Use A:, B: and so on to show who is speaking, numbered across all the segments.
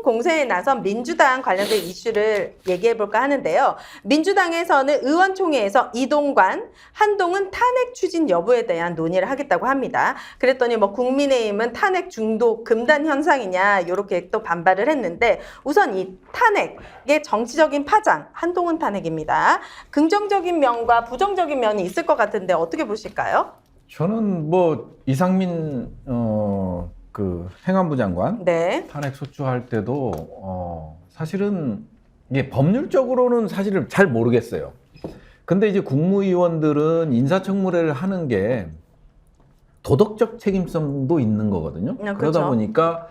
A: 공세에 나선 민주당 관련된 이슈를 얘기해 볼까 하는데요. 민주당에서는 의원총회에서 이동관, 한동훈 탄핵 추진 여부에 대한 논의를 하겠다고 합니다. 그랬더니 뭐 국민의힘은 탄핵 중도 금단 현상이냐 이렇게 또 반발을 했는데 우선 이 탄핵의 정치적인 파장, 한동훈 탄핵입니다. 긍정적인 면과 부정적인 면이 있을 것 같은데 어떻게 보실까요?
B: 저는 뭐 이상민 그 행안부 장관
A: 네.
B: 탄핵 소추할 때도 사실은 이게 법률적으로는 사실은 잘 모르겠어요. 근데 이제 국무위원들은 인사청문회를 하는 게 도덕적 책임성도 있는 거거든요.
A: 그렇죠.
B: 그러다 보니까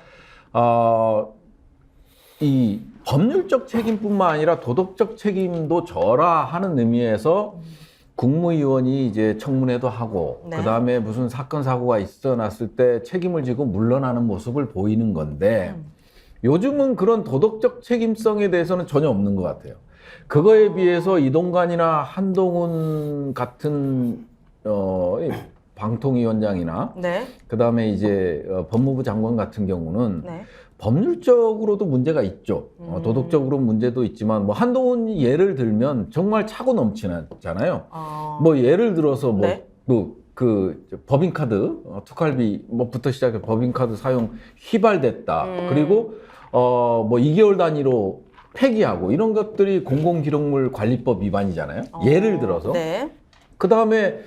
B: 이 법률적 책임뿐만 아니라 도덕적 책임도 져라 하는 의미에서 국무위원이 이제 청문회도 하고
A: 네.
B: 그다음에 무슨 사건 사고가 있어났을 때 책임을 지고 물러나는 모습을 보이는 건데 요즘은 그런 도덕적 책임성에 대해서는 전혀 없는 것 같아요. 그거에 비해서 이동관이나 한동훈 같은 방통위원장이나
A: 네.
B: 그다음에 이제 법무부 장관 같은 경우는
A: 네.
B: 법률적으로도 문제가 있죠. 도덕적으로 문제도 있지만 뭐 한동훈 예를 들면 정말 차고 넘치잖아요. 뭐 예를 들어서 뭐
A: 네.
B: 그 법인카드 특활비 뭐부터 시작해 법인카드 사용 휘발됐다. 그리고 뭐 2개월 단위로 폐기하고 이런 것들이 공공기록물 관리법 위반이잖아요. 예를 들어서.
A: 네.
B: 그다음에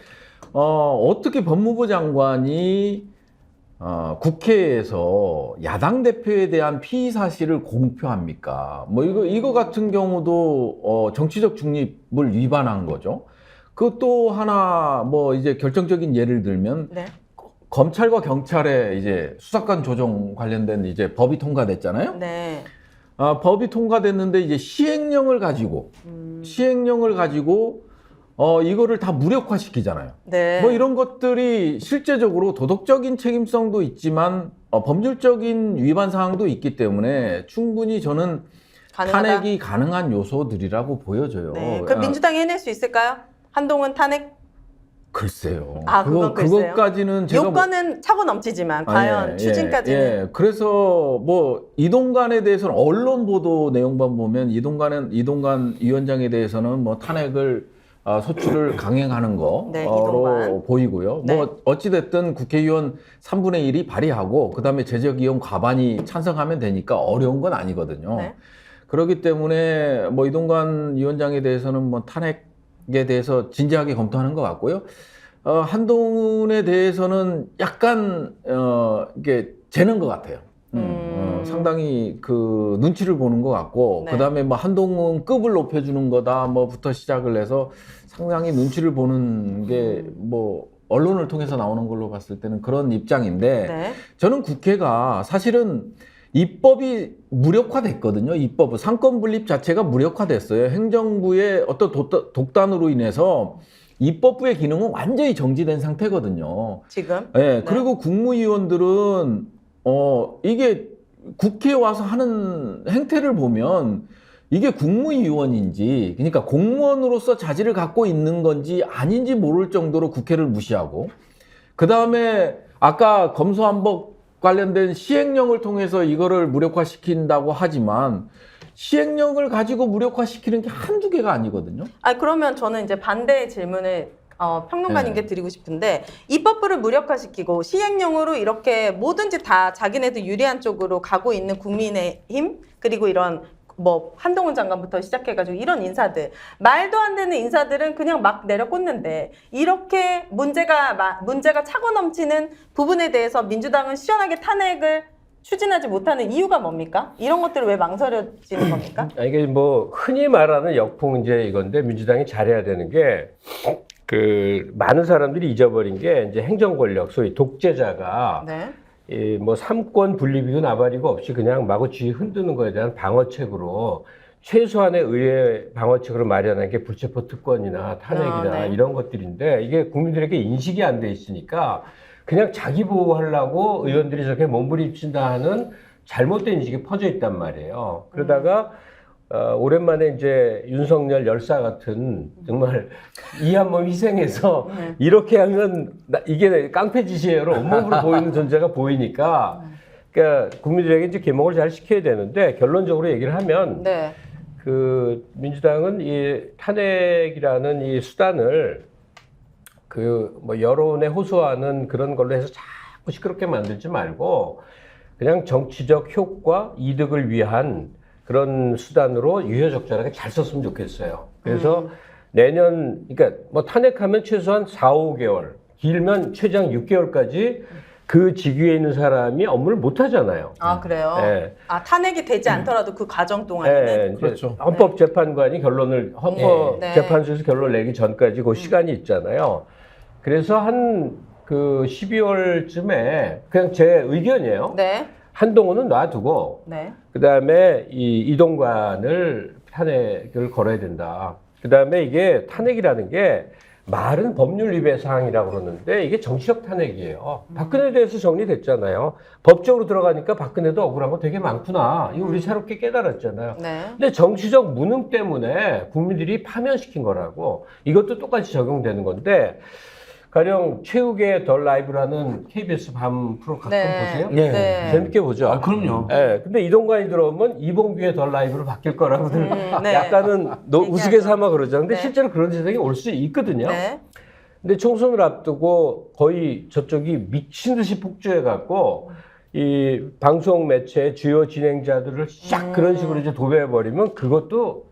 B: 어떻게 법무부 장관이 국회에서 야당 대표에 대한 피의 사실을 공표합니까? 뭐 이거 같은 경우도 정치적 중립을 위반한 거죠. 그 또 하나 뭐 이제 결정적인 예를 들면
A: 네.
B: 검찰과 경찰의 이제 수사권 조정 관련된 이제 법이 통과됐잖아요.
A: 네.
B: 법이 통과됐는데 이제 시행령을 가지고 이거를 다 무력화시키잖아요.
A: 네.
B: 뭐 이런 것들이 실제적으로 도덕적인 책임성도 있지만 법률적인 위반 사항도 있기 때문에 충분히 저는
A: 가능하다?
B: 탄핵이 가능한 요소들이라고 보여져요.
A: 네. 그럼 민주당이 해낼 수 있을까요? 한동훈 탄핵?
B: 글쎄요.
A: 그건 글쎄요.
B: 그것까지는 제가
A: 요건은 차고 넘치지만 과연 추진까지는?
B: 예. 그래서 뭐 이동관에 대해서는 언론 보도 내용만 보면 이동관 위원장에 대해서는 뭐 탄핵을 소추를 강행하는 거로
A: 네, 이동관.
B: 보이고요.
A: 네.
B: 뭐 어찌됐든 국회의원 3분의 1이 발의하고 그다음에 제적의원 과반이 찬성하면 되니까 어려운 건 아니거든요.
A: 네.
B: 그렇기 때문에 뭐 이동관 위원장에 대해서는 뭐 탄핵에 대해서 진지하게 검토하는 것 같고요. 한동훈에 대해서는 약간 이게 재는 것 같아요. 상당히 그 눈치를 보는 것 같고
A: 네.
B: 그다음에 뭐 한동훈 급을 높여주는 거다 뭐부터 시작을 해서 상당히 눈치를 보는 게 뭐 언론을 통해서 나오는 걸로 봤을 때는 그런 입장인데
A: 네.
B: 저는 국회가 사실은 입법이 무력화됐거든요. 입법 상권 분립 자체가 무력화됐어요. 행정부의 어떤 독단으로 인해서 입법부의 기능은 완전히 정지된 상태거든요.
A: 지금?
B: 네. 그리고 국무위원들은 이게 국회에 와서 하는 행태를 보면 이게 국무위원인지 그러니까 공무원으로서 자질을 갖고 있는 건지 아닌지 모를 정도로 국회를 무시하고 그다음에 아까 검수완박 관련된 시행령을 통해서 이거를 무력화시킨다고 하지만 시행령을 가지고 무력화시키는 게 한두 개가 아니거든요.
A: 그러면 저는 이제 반대의 질문을 평론가님께
B: 네.
A: 드리고 싶은데 입법부를 무력화시키고 시행령으로 이렇게 뭐든지 다 자기네들 유리한 쪽으로 가고 있는 국민의힘 그리고 이런 뭐 한동훈 장관부터 시작해가지고 이런 인사들 말도 안 되는 인사들은 그냥 막 내려꽂는데 이렇게 문제가 차고 넘치는 부분에 대해서 민주당은 시원하게 탄핵을 추진하지 못하는 이유가 뭡니까? 이런 것들을 왜 망설여지는 겁니까?
C: 이게 뭐 흔히 말하는 역풍제 이건데 민주당이 잘해야 되는 게 많은 사람들이 잊어버린 게 이제 행정 권력 소위 독재자가
A: 네.
C: 뭐 삼권 분립이고 나발이고 없이 그냥 마구 쥐 흔드는 거에 대한 방어책으로 최소한의 의회 방어책으로 마련한 게 불체포 특권이나 탄핵이나
A: 네.
C: 이런 것들인데 이게 국민들에게 인식이 안 돼 있으니까 그냥 자기 보호하려고 의원들이 저렇게 몸부림친다 하는 잘못된 인식이 퍼져 있단 말이에요. 그러다가 오랜만에 이제 윤석열 열사 같은 정말 이 한 몸 희생해서 이렇게 하면 이게 깡패짓이에요로 온몸으로 보이는 존재가 보이니까 그러니까 국민들에게 이제 계몽을 잘 시켜야 되는데 결론적으로 얘기를 하면
A: 네.
C: 그 민주당은 이 탄핵이라는 이 수단을 그 뭐 여론에 호소하는 그런 걸로 해서 자꾸 시끄럽게 만들지 말고 그냥 정치적 효과, 이득을 위한 그런 수단으로 유효적절하게 잘 썼으면 좋겠어요. 그래서 내년, 그러니까 뭐 탄핵하면 최소한 4, 5개월, 길면 최장 6개월까지 그 직위에 있는 사람이 업무를 못 하잖아요.
A: 아, 그래요?
C: 네.
A: 아, 탄핵이 되지 않더라도 그 과정 동안에는?
C: 네,
B: 그렇죠.
C: 헌법재판관이 결론을 헌법재판소에서 결론을 내기 전까지 그 시간이 있잖아요. 그래서 한 그 12월쯤에 그냥 제 의견이에요.
A: 네.
C: 한동훈은 놔두고
A: 네.
C: 그다음에 이 이동관을 탄핵을 걸어야 된다. 그다음에 이게 탄핵이라는 게 말은 법률 위배 사항이라고 그러는데 이게 정치적 탄핵이에요. 박근혜에 대해서 정리됐잖아요. 법적으로 들어가니까 박근혜도 억울한 거 되게 많구나. 이거 우리 새롭게 깨달았잖아요.
A: 네.
C: 근데 정치적 무능 때문에 국민들이 파면시킨 거라고 이것도 똑같이 적용되는 건데 가령 최욱의 더 라이브라는 KBS 밤 프로 가끔 보세요?
B: 네.
A: 네.
C: 재밌게 보죠.
B: 아, 그럼요.
C: 예, 근데 이동관이 들어오면 이봉규의 더 라이브로 바뀔 거라고들
A: 네.
C: 약간은 우스갯삼아 그러죠. 근데
A: 네.
C: 실제로 그런 세상이 올 수 있거든요.
A: 네.
C: 근데 총선을 앞두고 거의 저쪽이 미친 듯이 폭주해갖고 이 방송 매체 주요 진행자들을 싹 그런 식으로 이제 도배해버리면 그것도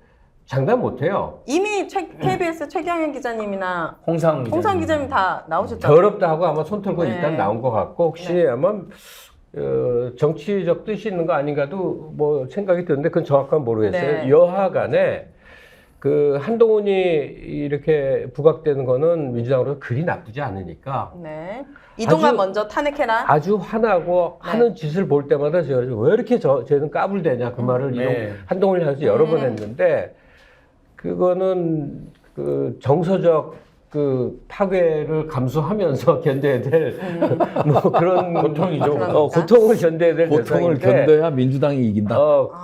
C: 장담 못해요.
A: 이미 KBS 최경영 기자님이나
B: 홍상
A: 기자님 다 나오셨잖아요.
C: 더럽다 하고 아마 손 털고
A: 네.
C: 일단 나온 것 같고 혹시 아마 정치적 뜻이 있는 거 아닌가도 뭐 생각이 드는데 그건 정확한 모르겠어요.
A: 네.
C: 여하간에 그 한동훈이 이렇게 부각되는 거는 민주당으로 그리 나쁘지 않으니까
A: 네. 이동관
C: 아주-
A: 먼저 탄핵해라.
C: 아주 화나고
A: 네.
C: 하는 짓을 볼 때마다 제가 왜 이렇게 쟤는 까불대냐 그 말을
B: 네.
C: 한동훈이 향해서 여러 번 했는데 그거는 그 정서적 그 파괴를 감수하면서 견뎌야 될 뭐 그런
B: 고통이죠.
C: 고통을 견뎌야 될
B: 고통을
C: 대상인데
B: 견뎌야 민주당이 이긴다.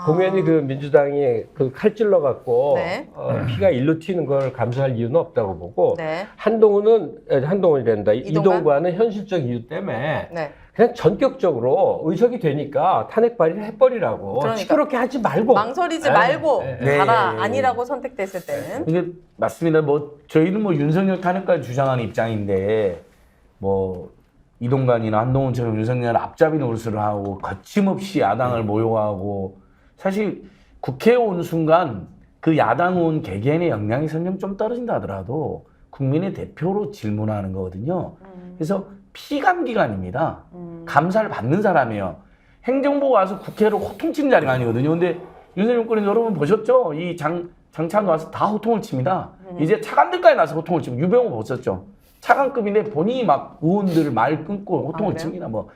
C: 공연히 그 민주당이 그 칼 찔러 갖고
A: 네.
C: 피가 일로 튀는 걸 감수할 이유는 없다고 보고
A: 네.
C: 한동훈이 된다.
A: 이동관?
C: 이동관은 현실적 이유 때문에
A: 네.
C: 그냥 전격적으로 의석이 되니까 탄핵 발의를 해버리라고
A: 그러니까.
C: 시끄럽게 하지 말고
A: 망설이지
C: 네.
A: 말고
C: 네.
A: 가라.
D: 네.
A: 아니라고 선택됐을 때는.
D: 이게 맞습니다. 뭐 저희는 뭐 윤석열 탄핵까지 주장하는 입장인데 뭐 이동관이나 한동훈처럼 윤석열 앞잡이 노릇을 하고 거침없이 야당을 모욕하고 사실 국회에 온 순간 그 야당 온 개개인의 역량이 설령 좀 떨어진다 하더라도 국민의 대표로 질문하는 거거든요. 그래서 피감기관입니다. 감사를 받는 사람이에요. 행정부가 와서 국회로 호통치는 자리가 아니거든요. 근데 윤석열 정권에서 여러분 보셨죠? 이 장차관 와서 다 호통을 칩니다. 이제 차관들까지 나서 호통을 치고 유병호 보셨죠? 차관급인데 본인이 막 의원들을 말 끊고 호통을
A: 그래요?
D: 칩니다. 뭐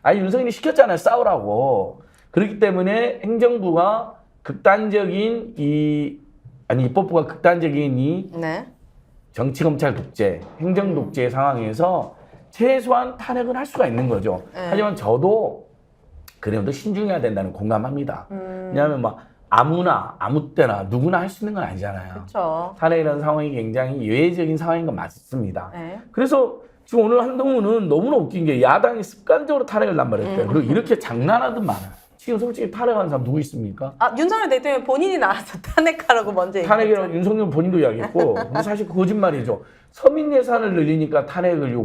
D: 아니 윤석열이 시켰잖아요. 싸우라고. 그렇기 때문에 행정부가 극단적인 입법부가 극단적인 이
A: 네.
D: 정치검찰 독재, 행정 독재의 상황에서 최소한 탄핵은 할 수가 있는 거죠.
A: 네.
D: 하지만 저도 그래도 신중해야 된다는 공감합니다. 왜냐하면 막 아무나 아무 때나 누구나 할 수 있는 건 아니잖아요.
A: 그렇죠.
D: 탄핵이라는 상황이 굉장히 예외적인 상황인 건 맞습니다.
A: 네.
D: 그래서 지금 오늘 한동훈은 너무나 웃긴 게 야당이 습관적으로 탄핵을 남발했대요. 그리고 이렇게 장난하듯 말아요. 지금 솔직히 탄핵하는 사람 누구 있습니까?
A: 아, 윤석열 대통령이 본인이 나와서 탄핵하라고 먼저 얘기했죠.
D: 탄핵이라고 윤석열 본인도 이야기했고 근데 사실 거짓말이죠. 서민 예산을 늘리니까 탄핵을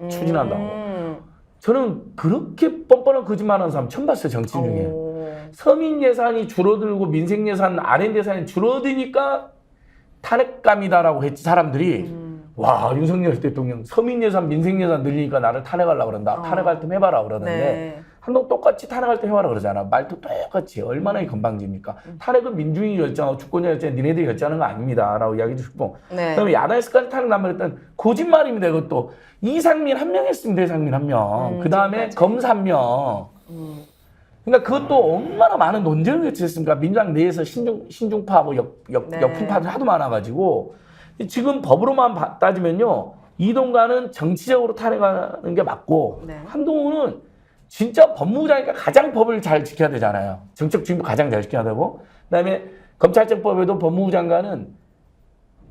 D: 추진한다고. 저는 그렇게 뻔뻔한 거짓말하는 사람 처음 봤어요. 정치 중에. 서민 예산이 줄어들고 민생 예산, R&D 예산이 줄어드니까 탄핵감이다라고 했지 사람들이. 와 윤석열 대통령 서민 예산, 민생 예산 늘리니까 나를 탄핵하려고 그런다. 탄핵할 때 해봐라 그러는데
A: 네.
D: 한동 똑같이 탄핵할 때 해봐라 그러잖아. 말도 똑같이. 얼마나 건방집니까? 탄핵은 민중이 결정하고 주권자 결정, 니네들이 결정하는 거 아닙니다. 라고 이야기 주고.
A: 네.
D: 그다음에 야당에서까지 탄핵 남발했던 거짓말입니다. 이것도. 이상민 한 명 했습니다. 이상민 한 명. 그 다음에 검사 한 명. 그러니까 그것도 얼마나 많은 논쟁을 거쳤습니까? 민주당 내에서 신중파하고
A: 네.
D: 역풍파들 하도 많아가지고 지금 법으로만 따지면요. 이동관은 정치적으로 탄핵하는 게 맞고
A: 네.
D: 한동훈은 진짜 법무부장이니까 가장 법을 잘 지켜야 되잖아요. 정책 주임도 가장 잘 지켜야 되고 그다음에 검찰청법에도 법무부 장관은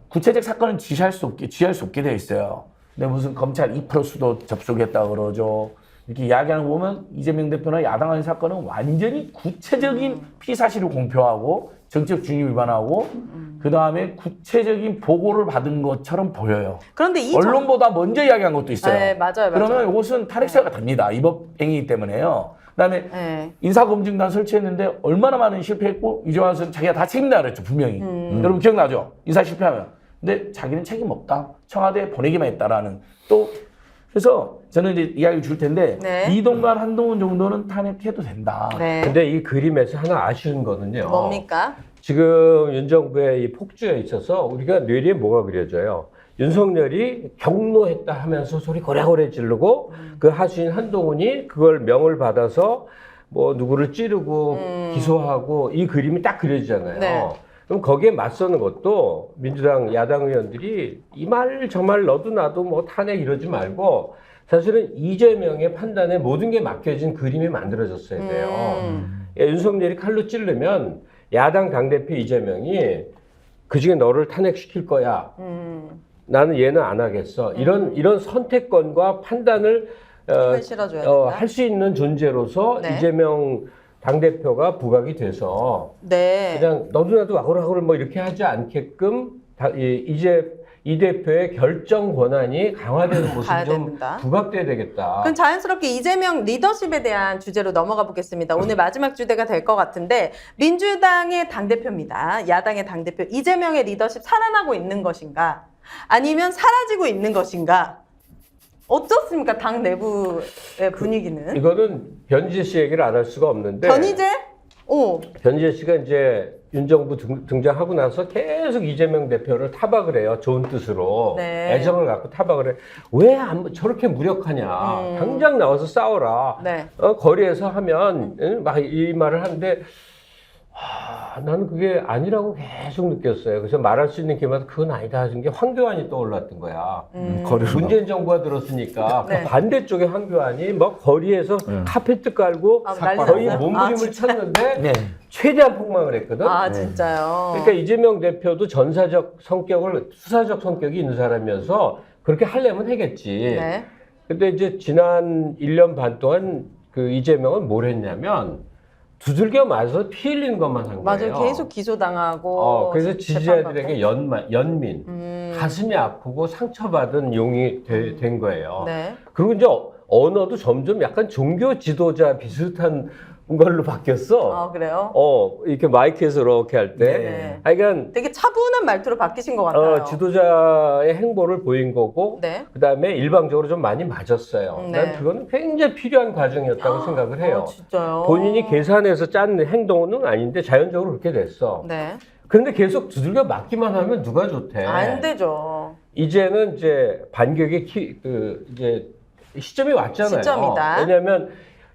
D: 구체적 사건은 지시할 수 없게 되어 있어요. 근데 무슨 검찰 2% 수도 접속했다 그러죠. 이렇게 이야기하는 거 보면 이재명 대표나 야당의 사건은 완전히 구체적인 피사실을 공표하고 정책 중립 위반하고 그 다음에 구체적인 보고를 받은 것처럼 보여요.
A: 그런데 이
D: 언론보다 먼저 이야기한 것도 있어요.
A: 네, 맞아요.
D: 그러면 이것은 탄핵사가 됩니다. 위법행위이기 때문에요. 그다음에
A: 네.
D: 인사검증단 설치했는데 얼마나 많은 실패했고 이재명 선수는 자기가 다 책임다 그랬죠 분명히. 여러분 기억나죠? 인사 실패하면. 근데 자기는 책임 없다. 청와대에 보내기만 했다라는 또 그래서 저는 이제 이야기를 줄 텐데
A: 네.
D: 이동관 한동훈 정도는 탄핵해도 된다.
A: 네.
C: 근데 이 그림에서 하나 아쉬운 거는요.
A: 뭡니까?
C: 지금 윤 정부의 이 폭주에 있어서 우리가 뇌리에 뭐가 그려져요? 윤석열이 경로했다 하면서 소리 고래고래 지르고 그 하수인 한동훈이 그걸 명을 받아서 뭐 누구를 찌르고 기소하고 이 그림이 딱 그려지잖아요.
A: 네.
C: 그럼 거기에 맞서는 것도 민주당 야당 의원들이 이 말 저 말 너도 나도 뭐 탄핵 이러지 말고 사실은 이재명의 판단에 모든 게 맡겨진 그림이 만들어졌어야 돼요. 야, 윤석열이 칼로 찌르면 야당 당대표 이재명이 그중에 너를 탄핵시킬 거야. 나는 얘는 안 하겠어. 이런 선택권과 판단을
A: 힘을 실어줘야 된다.
C: 할 수 있는 존재로서
A: 네.
C: 이재명 당대표가 부각이 돼서
A: 네.
C: 그냥 너도 나도 와글와글 뭐 이렇게 하지 않게끔 이 대표의 결정 권한이 강화되는 모습이
A: 가야
C: 좀
A: 된다.
C: 부각돼야 되겠다.
A: 그럼 자연스럽게 이재명 리더십에 대한 주제로 넘어가 보겠습니다. 오늘 마지막 주제가 될 것 같은데 민주당의 당대표입니다. 야당의 당대표 이재명의 리더십 살아나고 있는 것인가? 아니면 사라지고 있는 것인가? 어떻습니까? 당 내부의 분위기는?
C: 이거는 변희재 씨 얘기를 안 할 수가 없는데
A: 변희재? 오.
C: 변희재 씨가 이제 윤 정부 등장하고 나서 계속 이재명 대표를 타박을 해요. 좋은 뜻으로.
A: 네.
C: 애정을 갖고 타박을 해. 왜 저렇게 무력하냐. 당장 나와서 싸워라.
A: 네.
C: 거리에서 하면 막 이 말을 하는데 나는 그게 아니라고 계속 느꼈어요. 그래서 말할 수 있는 기회마다 그건 아니다 하는 게 황교안이 떠올랐던 거야.
D: 거리로
C: 문재인 정부가 들었으니까
A: 네.
C: 그 반대쪽에 황교안이 뭐 거리에서 카페트 깔고
A: 아, 난리
C: 거의
A: 났어요?
C: 몸부림을
A: 아, 진짜?
C: 쳤는데
D: 네.
C: 최대한 폭망을 했거든.
A: 아, 진짜요?
C: 그러니까 이재명 대표도 전사적 성격을 수사적 성격이 있는 사람이어서 그렇게 하려면 하겠지.
A: 네.
C: 근데 이제 지난 1년 반 동안 그 이재명은 뭘 했냐면 두들겨 맞아서 피 흘리는 것만 한 거예요.
A: 맞아요. 계속 기소당하고.
C: 그래서 지지자들에게
A: 재판받고.
C: 연민, 가슴이 아프고 상처받은 용이 된 거예요.
A: 네.
C: 그리고 이제 언어도 점점 약간 종교 지도자 비슷한 걸로 바뀌었어.
A: 아, 그래요?
C: 이렇게 마이크에서 이렇게 할 때.
A: 네.
C: 그러니까
A: 되게 차분한 말투로 바뀌신 것 같아요.
C: 지도자의 행보를 보인 거고,
A: 네.
C: 그 다음에 일방적으로 좀 많이 맞았어요.
A: 네.
C: 난 그거는 굉장히 필요한 과정이었다고 생각을 해요.
A: 진짜요?
C: 본인이 계산해서 짠 행동은 아닌데 자연적으로 그렇게 됐어.
A: 네.
C: 그런데 계속 두들겨 맞기만 하면 누가 좋대?
A: 안 되죠.
C: 이제는 이제 반격의 이제 시점이 왔잖아요.
A: 시점이다.
C: 왜냐하면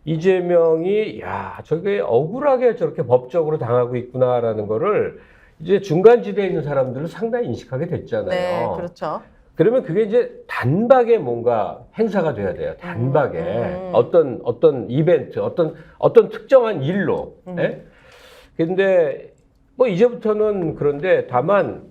C: 이재명이 저게 억울하게 저렇게 법적으로 당하고 있구나라는 거를 이제 중간지대에 있는 사람들은 상당히 인식하게 됐잖아요.
A: 네, 그렇죠.
C: 그러면 그게 이제 단박에 뭔가 행사가 돼야 돼요. 단박에 어떤 이벤트, 어떤 특정한 일로. 예? 근데 뭐 이제부터는 그런데 다만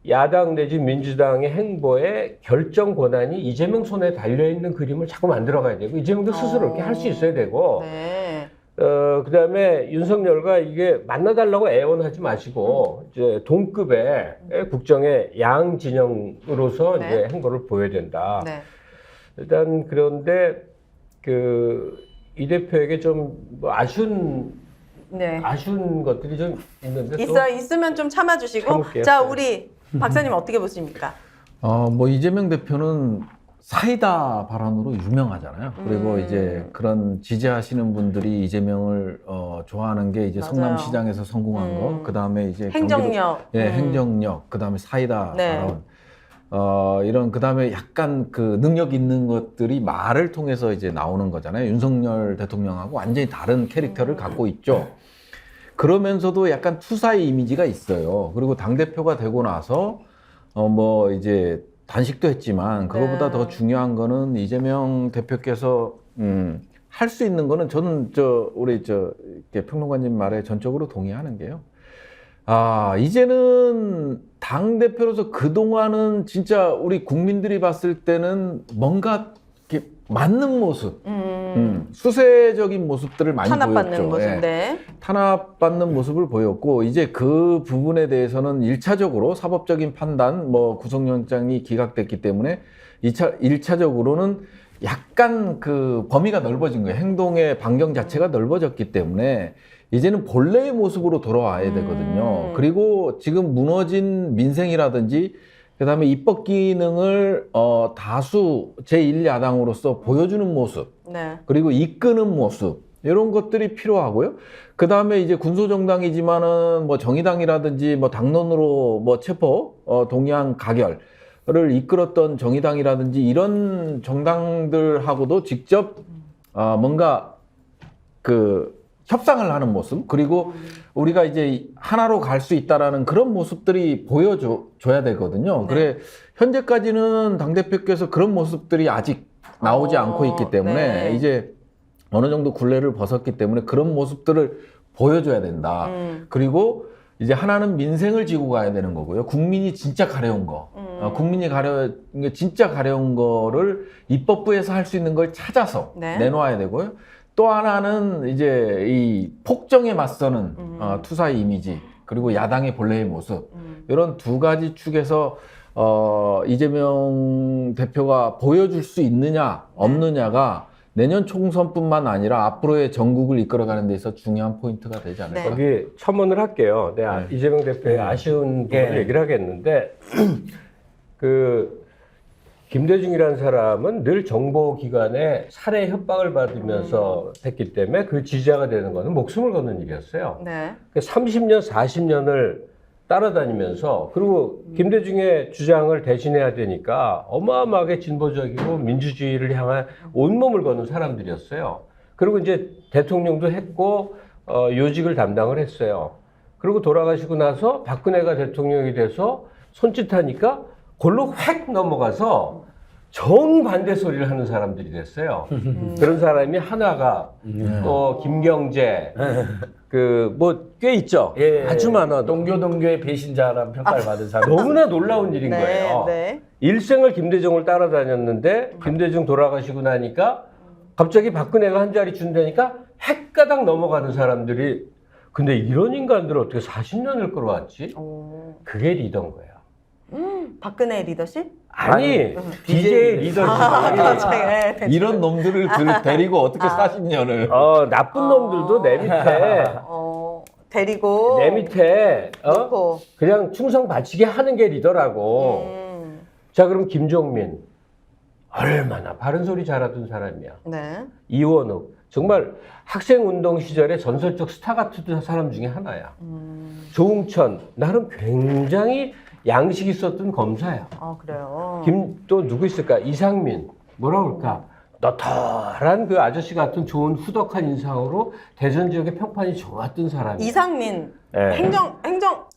C: 야당 내지 민주당의 행보에 결정 권한이 이재명 손에 달려있는 그림을 자꾸 만들어가야 되고 이재명도 스스로 이렇게 할 수 있어야 되고
A: 네.
C: 그다음에 윤석열과 이게 만나달라고 애원하지 마시고 이제 동급의 국정의 양 진영으로서
A: 네.
C: 이제 행보를 보여야 된다.
A: 네.
C: 일단 그런데 이 대표에게 좀 뭐
A: 네.
C: 아쉬운 것들이 좀 있는데
A: 있으면 좀 참아주시고.
C: 참을게요.
A: 자, 우리 박사님 어떻게 보십니까?
B: 뭐 이재명 대표는 사이다 발언으로 유명하잖아요. 그리고 이제 그런 지지하시는 분들이 이재명을 좋아하는 게 이제
A: 맞아요.
B: 성남시장에서 성공한 거, 그 다음에 이제
A: 행정력.
B: 행정력, 그 다음에 사이다
A: 네.
B: 발언, 이런 그 다음에 약간 그 능력 있는 것들이 말을 통해서 이제 나오는 거잖아요. 윤석열 대통령하고 완전히 다른 캐릭터를 갖고 있죠. 그러면서도 약간 투사의 이미지가 있어요. 그리고 당 대표가 되고 나서 뭐 이제 단식도 했지만 그거보다
A: 네.
B: 더 중요한 거는 이재명 대표께서 할 수 있는 거는 저는 우리 이렇게 평론가님 말에 전적으로 동의하는 게요. 이제는 당 대표로서 그 동안은 진짜 우리 국민들이 봤을 때는 뭔가 이렇게 맞는 모습, 수세적인 모습들을 많이
A: 탄압받는
B: 보였죠.
A: 모습.
B: 예.
A: 네.
B: 탄압받는 모습을 보였고 이제 그 부분에 대해서는 1차적으로 사법적인 판단, 뭐 구속영장이 기각됐기 때문에 1차적으로는 약간 그 범위가 넓어진 거예요. 행동의 반경 자체가 넓어졌기 때문에 이제는 본래의 모습으로 돌아와야 되거든요. 그리고 지금 무너진 민생이라든지 그다음에 입법 기능을 다수 제1야당으로서 보여주는 모습,
A: 네.
B: 그리고 이끄는 모습 이런 것들이 필요하고요. 그 다음에 이제 군소정당이지만은 뭐 정의당이라든지 뭐 당론으로 뭐 체포 동의안 가결을 이끌었던 정의당이라든지 이런 정당들하고도 직접 뭔가 그 협상을 하는 모습, 그리고 우리가 이제 하나로 갈 수 있다라는 그런 모습들이 보여줘야 되거든요.
A: 네.
B: 그래 현재까지는 당대표께서 그런 모습들이 아직 나오지 않고 있기 때문에
A: 네.
B: 이제 어느 정도 굴레를 벗었기 때문에 그런 모습들을 보여줘야 된다. 그리고 이제 하나는 민생을 지고 가야 되는 거고요. 국민이 진짜 가려운 거, 국민이 진짜 가려운 거를 입법부에서 할 수 있는 걸 찾아서
A: 네.
B: 내놓아야 되고요. 또 하나는 이제 이 폭정에 맞서는 투사의 이미지, 그리고 야당의 본래의 모습, 이런 두 가지 축에서 이재명 대표가 보여줄 수 있느냐 없느냐가 내년 총선뿐만 아니라 앞으로의 전국을 이끌어가는 데 있어 중요한 포인트가 되지 않을까.
A: 네.
C: 여기 첨언을 할게요. 내가 이재명 대표의 아쉬운 부분을 얘기를 하겠는데 그 김대중이라는 사람은 늘 정보기관에 살해 협박을 받으면서 했기 때문에 그 지지자가 되는 거는 목숨을 거는 일이었어요.
A: 네.
C: 30년, 40년을 따라다니면서 그리고 김대중의 주장을 대신해야 되니까 어마어마하게 진보적이고 민주주의를 향한 온몸을 거는 사람들이었어요. 그리고 이제 대통령도 했고 요직을 담당을 했어요. 그리고 돌아가시고 나서 박근혜가 대통령이 돼서 손짓하니까 골로 획 넘어가서 정반대 소리를 하는 사람들이 됐어요. 그런 사람이 하나가 또 김경재 그 뭐 꽤 있죠.
D: 예,
C: 아주 많아.
D: 동교의 배신자라는 평가를 받은 사람.
C: 너무나 놀라운 일인
A: 네.
C: 거예요.
A: 네.
C: 일생을 김대중을 따라다녔는데 김대중 돌아가시고 나니까 갑자기 박근혜가 한 자리 준다니까 헷가닥 넘어가는 사람들이, 근데 이런 인간들을 어떻게 40년을 끌어왔지? 그게 리더인 거예요.
A: 박근혜 리더십?
C: 아니,
D: DJ
C: DJ 리더십이
A: 네.
B: 이런 놈들을 데리고 어떻게 40년을.
C: 나쁜 놈들도 내 밑에
A: 데리고
C: 내 밑에
A: 놓고.
C: 그냥 충성 바치게 하는 게 리더라고. 자, 그럼 김종민 얼마나 바른 소리 잘하던 사람이야.
A: 네.
C: 이원욱 정말 학생운동 시절에 전설적 스타 같은 사람 중에 하나야. 조응천 나름 굉장히 양식 있었던 검사야.
A: 그래요.
C: 또 누구 있을까? 이상민 뭐라 그럴까? 너털한 그 아저씨 같은 좋은 후덕한 인상으로 대전 지역의 평판이 좋았던 사람이야.
A: 이상민
C: 네.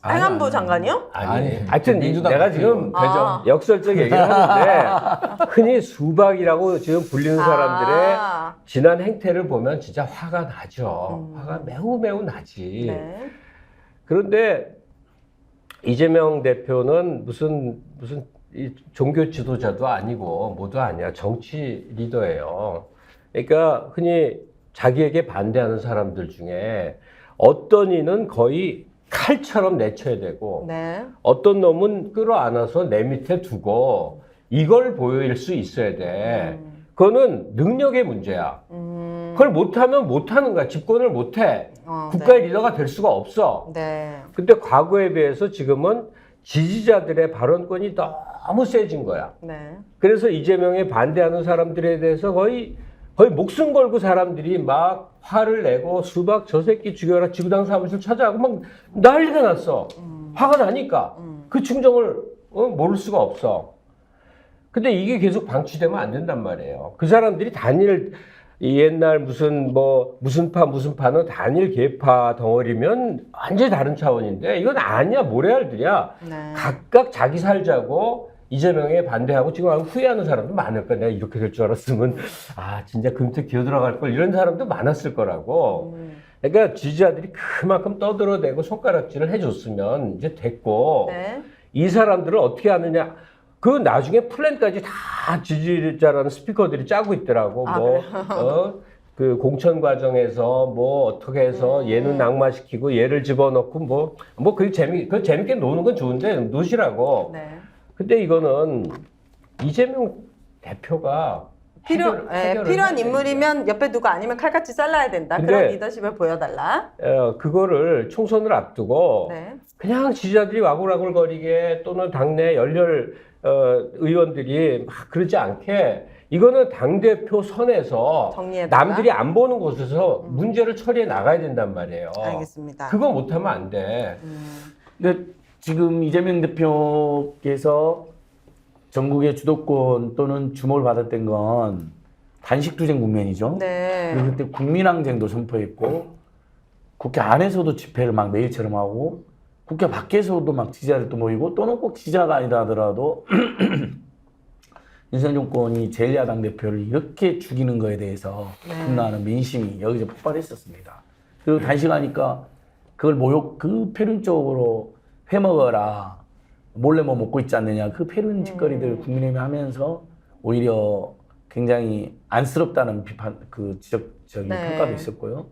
A: 행안부 장관이요?
C: 아니, 하여튼
B: 민주당
C: 내가 지금
A: 대전.
C: 역설적 얘기를 하는데 흔히 수박이라고 지금 불리는 사람들의 지난 행태를 보면 진짜 화가 나죠. 화가 매우 나지.
A: 네.
C: 그런데 이재명 대표는 무슨 이 종교 지도자도 아니고 뭐도 아니야. 정치 리더예요. 그러니까 흔히 자기에게 반대하는 사람들 중에 어떤 이는 거의 칼처럼 내쳐야 되고
A: 네.
C: 어떤 놈은 끌어안아서 내 밑에 두고 이걸 보일 수 있어야 돼. 그거는 능력의 문제야. 그걸 못하면 못하는 거야. 집권을 못해. 국가의 리더가 될 수가 없어.
A: 네.
C: 근데 과거에 비해서 지금은 지지자들의 발언권이 너무 세진 거야.
A: 네.
C: 그래서 이재명에 반대하는 사람들에 대해서 거의 목숨 걸고 사람들이 막 화를 내고 수박 저 새끼 죽여라 지구당 사무실 찾아가고 막 난리가 났어. 화가 나니까 그 충정을 모를 수가 없어. 근데 이게 계속 방치되면 안 된단 말이에요. 그 사람들이 이 옛날 무슨 파는 단일 계파 덩어리면 완전히 다른 차원인데 이건 아니야. 모래알들이야.
A: 네.
C: 각각 자기 살자고 이재명에 반대하고 지금 후회하는 사람도 많을 거야. 내가 이렇게 될 줄 알았으면 진짜 금태 기어 들어갈 걸 이런 사람도 많았을 거라고. 그러니까 지지자들이 그만큼 떠들어대고 손가락질을 해줬으면 이제 됐고
A: 네.
C: 이 사람들을 어떻게 하느냐. 그 나중에 플랜까지 다 지지자라는 스피커들이 짜고 있더라고.
A: 아,
C: 뭐, 그 공천 과정에서 뭐 어떻게 해서 얘는 낙마시키고 얘를 집어넣고 그 재밌게 노는 건 좋은데 노시라고.
A: 네.
C: 근데 이거는 이재명 대표가 해결을
A: 필요한
C: 해야
A: 인물이면 옆에 누가 아니면 칼같이 잘라야 된다.
C: 근데
A: 그런 리더십을 보여달라.
C: 그거를 총선을 앞두고
A: 네.
C: 그냥 지지자들이 와글와글거리게 또는 당내 열렬 의원들이 막 그러지 않게 이거는 당대표 선에서
A: 정리해달라.
C: 남들이 안 보는 곳에서 문제를 처리해 나가야 된단 말이에요.
A: 알겠습니다.
C: 그거 못하면 안 돼.
D: 근데 지금 이재명 대표께서 전국의 주도권 또는 주목을 받았던 건 단식투쟁 국면이죠.
A: 네.
D: 그리고 그때 국민항쟁도 선포했고 국회 안에서도 집회를 막 매일처럼 하고 국회 밖에서도 막 지지자들 또 모이고 또는 꼭 지지자가 아니다 하더라도 윤석열 정권이 제1야당 대표를 이렇게 죽이는 거에 대해서 분노하는 민심이 여기서 폭발했었습니다. 그리고 단식하니까 그걸 그 표륜적으로 회먹어라 몰래 뭐 먹고 있지 않느냐 그 표륜 짓거리들 국민의힘이 하면서 오히려 굉장히 안쓰럽다는 비판 그 지적적인 평가도 있었고요.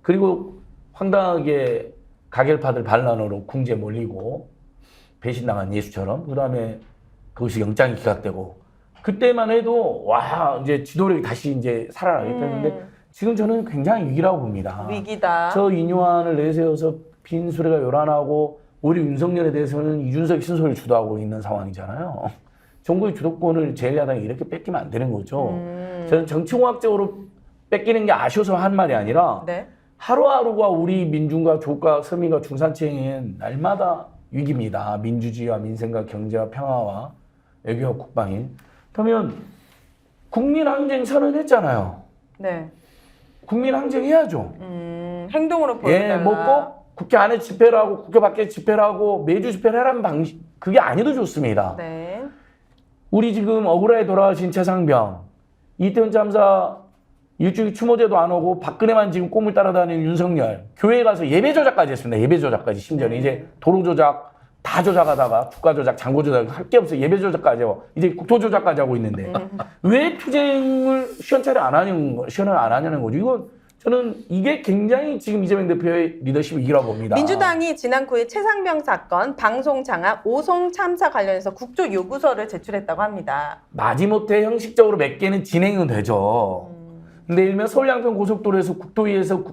D: 그리고 황당하게 가결파들 반란으로 궁지에 몰리고 배신당한 예수처럼 그다음에 그것이 영장이 기각되고 그때만 해도 와 이제 지도력이 다시 이제 살아나겠다 했는데 지금 저는 굉장히 위기라고 봅니다.
A: 위기다.
D: 저 인유한을 내세워서 빈 수레가 요란하고 오히려 윤석열에 대해서는 이준석이 순서를 주도하고 있는 상황이잖아요. 정부의 주도권을 제1야당이 이렇게 뺏기면 안 되는 거죠. 저는 정치공학적으로 뺏기는 게 아쉬워서 한 말이 아니라
A: 네. 하루하루가
D: 우리 민중과 조과 서민과 중산층은 날마다 위기입니다. 민주주의와 민생과 경제와 평화와 외교와 국방이. 그러면 국민항쟁 선언했잖아요.
A: 네.
D: 국민항쟁 해야죠.
A: 행동으로 보여달라.
D: 예, 뭐 꼭 국회 안에 집회를 하고 국회 밖에 집회를 하고 매주 집회를 하라는 방식 그게 아니도 좋습니다.
A: 네.
D: 우리 지금 억울하게 돌아가신 최상병, 이태원 참사 일주일 추모제도 안 오고 박근혜만 지금 꼼을 따라다니는 윤석열, 교회에 가서 예배 조작까지 했습니다. 예배 조작까지 심지어는 이제 도로 조작 다 조작하다가 주가 조작, 장고 조작 할 게 없어 예배 조작까지 하고 이제 국토 조작까지 하고 있는데 왜 투쟁을 시원찮게 안 하냐는 거죠. 이건 저는 이게 굉장히 지금 이재명 대표의 리더십 위기라고 봅니다.
A: 민주당이 지난 9일 최상병 사건 방송 장악 오송 참사 관련해서 국조 요구서를 제출했다고 합니다.
D: 마지못해 형식적으로 몇 개는 진행은 되죠. 근데 예를 들면 서울 양평 고속도로에서 국도위에서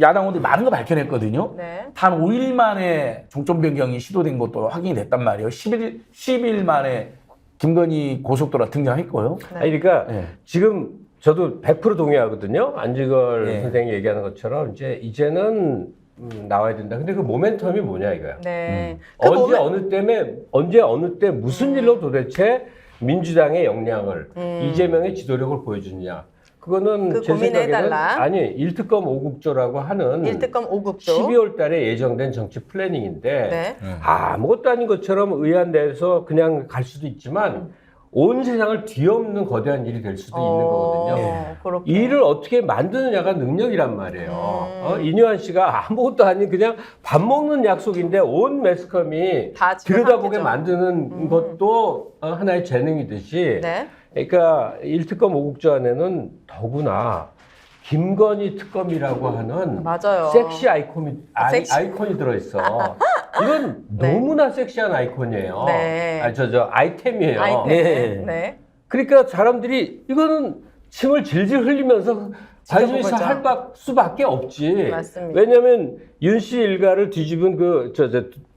D: 야당 의원들이 많은 거 밝혀냈거든요.
A: 네.
D: 단 5일 만에 종점 변경이 시도된 것도 확인이 됐단 말이에요. 10일 만에 김건희 고속도로가 등장했고요.
A: 네.
C: 아니, 그러니까
D: 네.
C: 지금 저도 100% 동의하거든요. 안지걸
D: 네.
C: 선생이 얘기하는 것처럼 이제는 나와야 된다. 근데 그 모멘텀이 뭐냐 이거야.
A: 네.
C: 언제 어느 때 무슨 일로 도대체 민주당의 역량을 이재명의 지도력을 보여주느냐. 그거는
A: 그
C: 제
A: 고민을
C: 생각에는
A: 해달라.
C: 아니 1특검 5국조라고 하는
A: 1특검 5국조.
C: 12월 달에 예정된 정치 플래닝인데
A: 네.
C: 아무것도 아닌 것처럼 의안 내에서 그냥 갈 수도 있지만 온 세상을 뒤엎는 거대한 일이 될 수도 있는 거거든요.
A: 그렇게.
C: 일을 어떻게 만드느냐가 능력이란 말이에요. 이뇨한 씨가 아무것도 아닌 그냥 밥 먹는 약속인데 온 매스컴이
A: 다
C: 들여다보게
A: 집어삼키죠.
C: 만드는 것도 하나의 재능이듯이
A: 네.
C: 그러니까 1특검 5국조 안에는 더구나 김건희 특검이라고 하는
A: 맞아요.
C: 섹시
A: 섹시.
C: 아이콘이 들어있어. 이건
A: 네.
C: 너무나 섹시한 아이콘이에요.
A: 네.
C: 아이템이에요.
A: 아이템.
D: 네.
A: 네.
C: 그러니까 사람들이 이거는 침을 질질 흘리면서 관심사
A: 지켜보고자.
C: 할 수밖에 없지.
A: 맞습니다.
C: 왜냐하면 윤 씨 일가를 뒤집은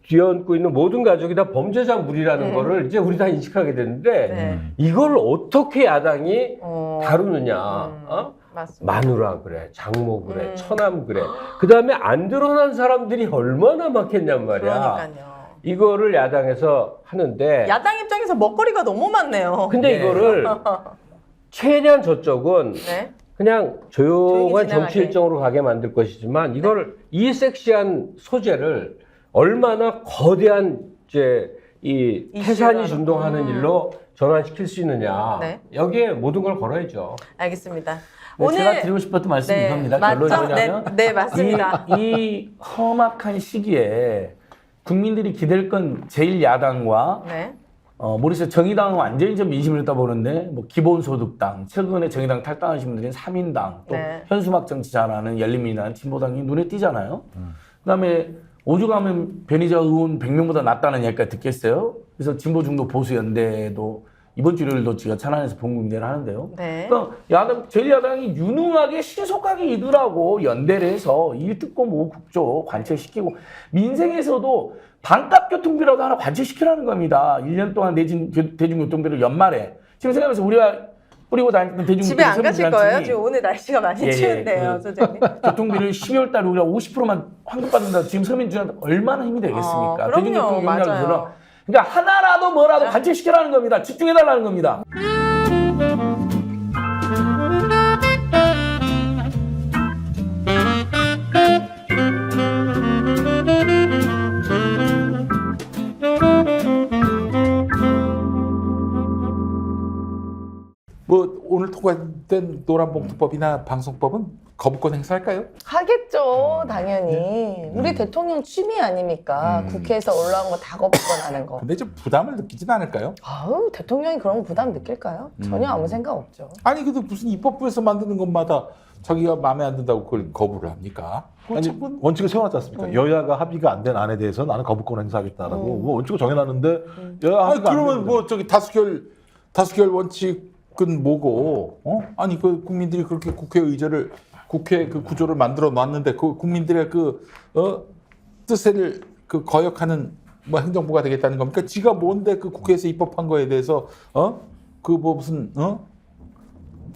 C: 뒤얹고 있는 모든 가족이 다 범죄자 물이라는 거를 이제 우리 다 인식하게 되는데
A: 네.
C: 이걸 어떻게 야당이 다루느냐.
A: 맞습니다.
C: 마누라 그래, 장모 그래, 처남 그래. 그 다음에 안 드러난 사람들이 얼마나 많겠냔 말이야.
A: 그러니까요.
C: 이거를 야당에서 하는데.
A: 야당 입장에서 먹거리가 너무 많네요.
C: 근데 이거를 최대한 저쪽은
A: 네.
C: 그냥
A: 조용히
C: 조용한
A: 지나가게.
C: 정치 일정으로 가게 만들 것이지만 이걸 이 섹시한 소재를 얼마나 거대한 이 태산이
A: 이슈로.
C: 준동하는 일로 전환시킬 수 있느냐.
A: 네.
C: 여기에 모든 걸 걸어야죠.
A: 알겠습니다.
D: 네,
A: 오늘
D: 제가 드리고 싶었던 말씀이
A: 네,
D: 이겁니다.
A: 맞죠?
D: 결론이 뭐냐면
A: 네, 맞습니다.
D: 이 험악한 시기에 국민들이 기댈 건 제1야당과
A: 네.
D: 모르겠어요. 정의당은 완전히 좀 민심을 떠보는데 뭐 기본소득당, 최근에 정의당 탈당하신 분들은 3인당, 또
A: 네.
D: 현수막 정치 잘하는 열린민주당, 진보당이 눈에 띄잖아요. 그다음에 오죽하면 변희재 의원 100명보다 낫다는 얘기까지 듣겠어요. 그래서 진보 중도 보수 연대도 이번 주 일요일도 제가 천안에서 본국대를 하는데요.
A: 네.
D: 그러니까 야당, 제1야당이 유능하게 신속하게 이들하고 연대를 해서 일 듣고 뭐 국조 관철시키고 민생에서도 반값 교통비라도 하나 관철시키라는 겁니다. 1년 동안 내진 대중교통비를 연말에. 지금 생각해보세요. 우리가 뿌리고 다니던 대중교통비
A: 집에 안 가실 거예요?
D: 선진단층이
A: 지금 오늘 날씨가 많이
D: 예,
A: 추운데요,
D: 그
A: 소장님.
D: 교통비를 12월 달에 우리가 50%만 환급받는다. 지금 서민주한테 얼마나 힘이 되겠습니까?
A: 그럼요,
D: 대중교통 용량을
A: 맞아요.
D: 늘어. 그러니까 하나라도 뭐라도 관철시키라는 겁니다. 집중해달라는 겁니다.
E: 뭐 오늘 통과된 노란봉투법이나 방송법은 거부권 행사할까요?
F: 하겠죠, 당연히. 우리 대통령 취미 아닙니까? 국회에서 올라온 거 다 거부권하는 거.
E: 근데 좀 부담을 느끼진 않을까요?
F: 아우, 대통령이 그런 거 부담 느낄까요? 전혀 아무 생각 없죠.
E: 아니 근데 무슨 입법부에서 만드는 것마다 자기가 마음에 안 든다고 그걸 거부를 합니까?
G: 아니, 원칙을 세워놨지 않습니까? 여야가 합의가 안 된 안에 대해서 나는 거부권 행사하겠다라고 뭐 원칙을 정해놨는데 여야
E: 아니
G: 합의가 안
E: 그러면
G: 되면
E: 뭐 저기 다수결 원칙은 뭐고? 아니 그 국민들이 그렇게 국회 그 구조를 만들어 놨는데 그 국민들의 뜻을 그 거역하는 뭐 행정부가 되겠다는 겁니까? 지가 뭔데 그 국회에서 입법한 거에 대해서 그 뭐 무슨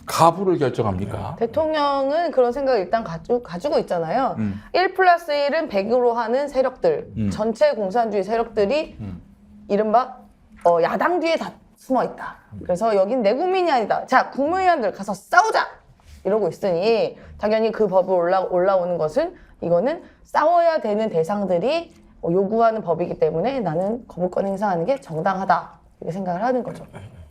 E: 가부를 결정합니까?
F: 대통령은 그런 생각을 일단 가지고 있잖아요. 1+1은 100으로 하는 세력들, 전체 공산주의 세력들이 이른바 야당 뒤에 다 숨어 있다. 그래서 여긴 내 국민이 아니다. 자, 국무위원들 가서 싸우자! 이러고 있으니 당연히 그 법이 올라오는 것은 이거는 싸워야 되는 대상들이 요구하는 법이기 때문에 나는 거부권 행사하는 게 정당하다. 이렇게 생각을 하는 거죠.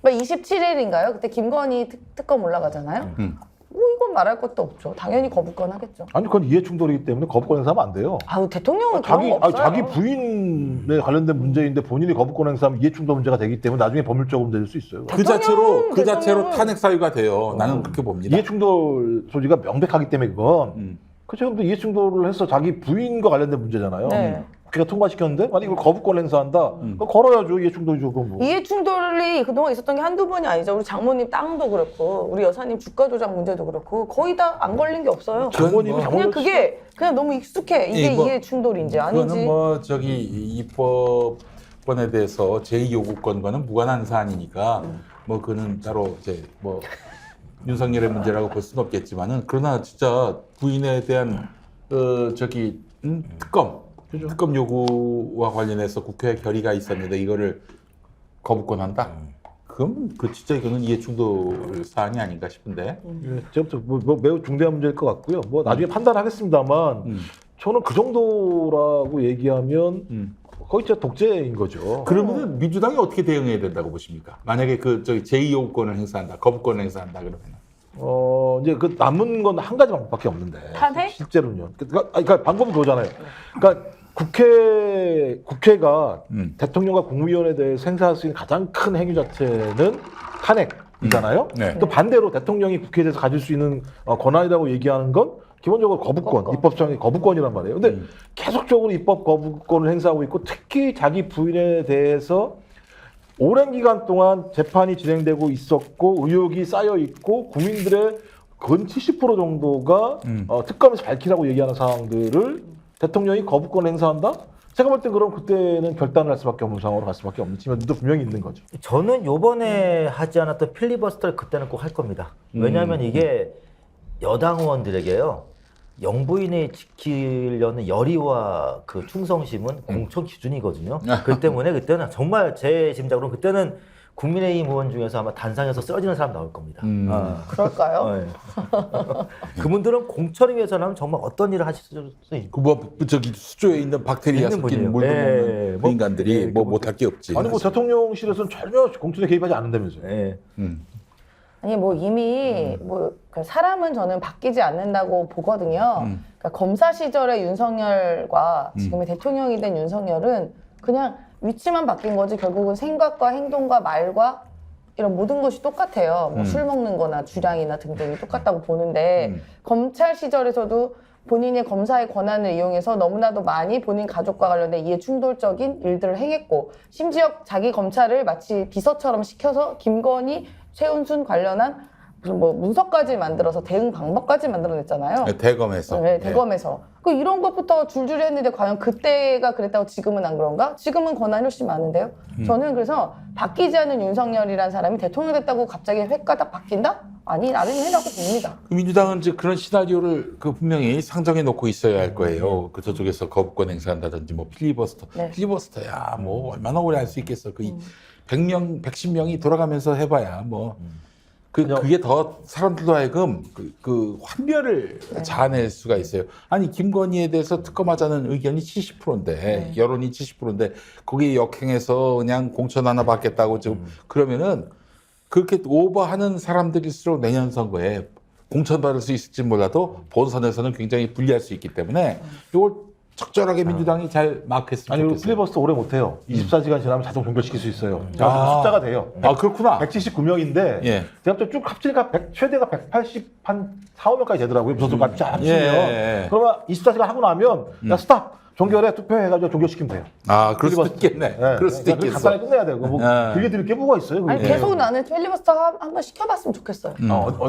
F: 27일인가요? 그때 김건희 특검 올라가잖아요. 뭐 이건 말할 것도 없죠. 당연히 거부권 하겠죠.
G: 아니 그건 이해 충돌이기 때문에 거부권 행사하면 안 돼요.
F: 아우, 대통령은 그런 거 없어요.
G: 자기 부인에 관련된 문제인데 본인이 거부권 행사하면 이해 충돌 문제가 되기 때문에 나중에 법률적으로 문제 될 수 있어요.
E: 그 자체로
F: 대통령은
E: 탄핵 사유가 돼요. 나는 그렇게 봅니다.
G: 이해 충돌 소지가 명백하기 때문에 그건 그 지금도 이해 충돌을 해서 자기 부인과 관련된 문제잖아요.
F: 네.
G: 국회가 통과시켰는데 만약 이걸 거부권 행사한다, 그럼 걸어야죠. 이해 충돌이죠. 그건 뭐.
F: 이해 충돌이 그동안 있었던 게 한두 번이 아니죠. 우리 장모님 땅도 그렇고 우리 여사님 주가 조작 문제도 그렇고 거의 다 안 걸린 게 없어요.
G: 장모님이
F: 그냥 그게 그냥 너무 익숙해. 이게
E: 뭐,
F: 이해 충돌인지
E: 그거는
F: 아닌지.
E: 뭐 저기 입법권에 대해서 제2요구권과는 무관한 사안이니까 뭐 그는 따로 이제 뭐 윤석열의 문제라고 볼 수는 없겠지만은 그러나 진짜 부인에 대한 특검 요구와 관련해서 국회 결의가 있었는데 이거를 거부권한다. 그럼 진짜 이거는 이해충돌 사안이 아닌가 싶은데.
G: 제가부터 뭐 매우 중대한 문제일 것 같고요. 뭐 나중에 판단하겠습니다만 저는 그 정도라고 얘기하면 거의 진짜 독재인 거죠.
E: 그러면은 민주당이 어떻게 대응해야 된다고 보십니까? 만약에 제2요구권을 행사한다, 거부권을 행사한다 그러면.
G: 이제 그 남은 건 한 가지 방법밖에 없는데.
F: 탄핵?
G: 실제로는요. 그러니까 방법은 그거잖아요. 그러니까 국회가 대통령과 국무위원에 대해서 행사할 수 있는 가장 큰 행위 자체는 탄핵이잖아요.
E: 네.
G: 또 반대로 대통령이 국회에 대해서 가질 수 있는 권한이라고 얘기하는 건 기본적으로 거부권, 입법상의 거부권이란 말이에요. 근데 계속적으로 입법 거부권을 행사하고 있고 특히 자기 부인에 대해서 오랜 기간 동안 재판이 진행되고 있었고 의혹이 쌓여 있고 국민들의 근 70% 정도가 특검에서 밝히라고 얘기하는 사항들을 대통령이 거부권 행사한다? 제가 볼 때 그럼 그때는 결단을 할 수밖에 없는 상황으로 갈 수밖에 없는 측면도 분명히 있는 거죠.
H: 저는 요번에 하지 않았던 필리버스터를 그때는 꼭 할 겁니다. 왜냐하면 이게 여당 의원들에게요. 영부인이 지키려는 열의와 그 충성심은 공천 기준이거든요. 그렇기 때문에 그때는 정말 제 짐작으로는 그때는 국민의힘 의원 중에서 아마 단상에서 쓰러지는 사람 나올 겁니다.
F: 그럴까요?
H: 네. 그분들은 공천을 위해서라면 정말 어떤 일을 하실 수 있고
E: 수조에 있는 박테리아
H: 있는
E: 섞인
H: 분이에요.
E: 물도
H: 네.
E: 먹는 그 인간들이 뭐 못할 게 없지.
G: 아니 뭐 대통령실에서는 전혀 공천에 개입하지 않는다면서요.
H: 네.
F: 아니 뭐 이미 그 사람은 저는 바뀌지 않는다고 보거든요. 그러니까 검사 시절의 윤석열과 지금의 대통령이 된 윤석열은 그냥 위치만 바뀐 거지 결국은 생각과 행동과 말과 이런 모든 것이 똑같아요. 뭐 술 먹는 거나 주량이나 등등이 똑같다고 보는데 검찰 시절에서도 본인의 검사의 권한을 이용해서 너무나도 많이 본인 가족과 관련된 이해 충돌적인 일들을 행했고 심지어 자기 검찰을 마치 비서처럼 시켜서 김건희, 최은순 관련한 무슨 뭐 문서까지 만들어서 대응 방법까지 만들어냈잖아요.
E: 대검에서.
F: 네, 대검에서. 그 이런 것부터 줄줄이 했는데 과연 그때가 그랬다고 지금은 안 그런가? 지금은 권한이 훨씬 많은데요. 저는 그래서 바뀌지 않은 윤석열이라는 사람이 대통령 됐다고 갑자기 획가닥 바뀐다? 아니, 나름의 해라고 봅니다.
E: 민주당은 이제 그런 시나리오를 분명히 상정해 놓고 있어야 할 거예요. 그 저쪽에서 거부권 행사한다든지 뭐 필리버스터.
F: 네.
E: 필리버스터야 뭐 얼마나 오래 할 수 있겠어. 그 100명, 110명이 돌아가면서 해봐야 뭐. 그게 더 사람들로 하여금 그 환멸을 자아낼 수가 있어요. 아니 김건희에 대해서 특검하자는 의견이 70%인데 여론이 70%인데 거기에 역행해서 그냥 공천 하나 받겠다고 지금 그러면은 그렇게 오버하는 사람들일수록 내년 선거에 공천 받을 수 있을지 몰라도 본선에서는 굉장히 불리할 수 있기 때문에 이걸 적절하게 민주당이 잘 마크했으면
G: 아니, 그리고
E: 좋겠어요.
G: 필리버스터 오래 못해요. 24시간 지나면 자동 종결시킬 수 있어요.
E: 아.
G: 숫자가 돼요.
E: 아 그렇구나.
G: 179명인데
E: 예.
G: 대합적 쭉 합치니까 최대가 180, 한 4, 5명까지 되더라고요. 무소속까지 쫙 합치면.
E: 예.
G: 그러면 24시간 하고 나면 야 스탑! 종결해 투표해가지고 종결시키면 돼요.
E: 아 그럴 수도
G: 필리버스터.
E: 있겠네.
G: 네.
E: 그럴 수도
G: 그러니까
E: 있겠어.
G: 간단하게 끝내야 되고 뭐 길게 들을 게 뭐가 있어요.
F: 아니,
G: 그게.
F: 계속 나는 필리버스터 한번 시켜봤으면 좋겠어요.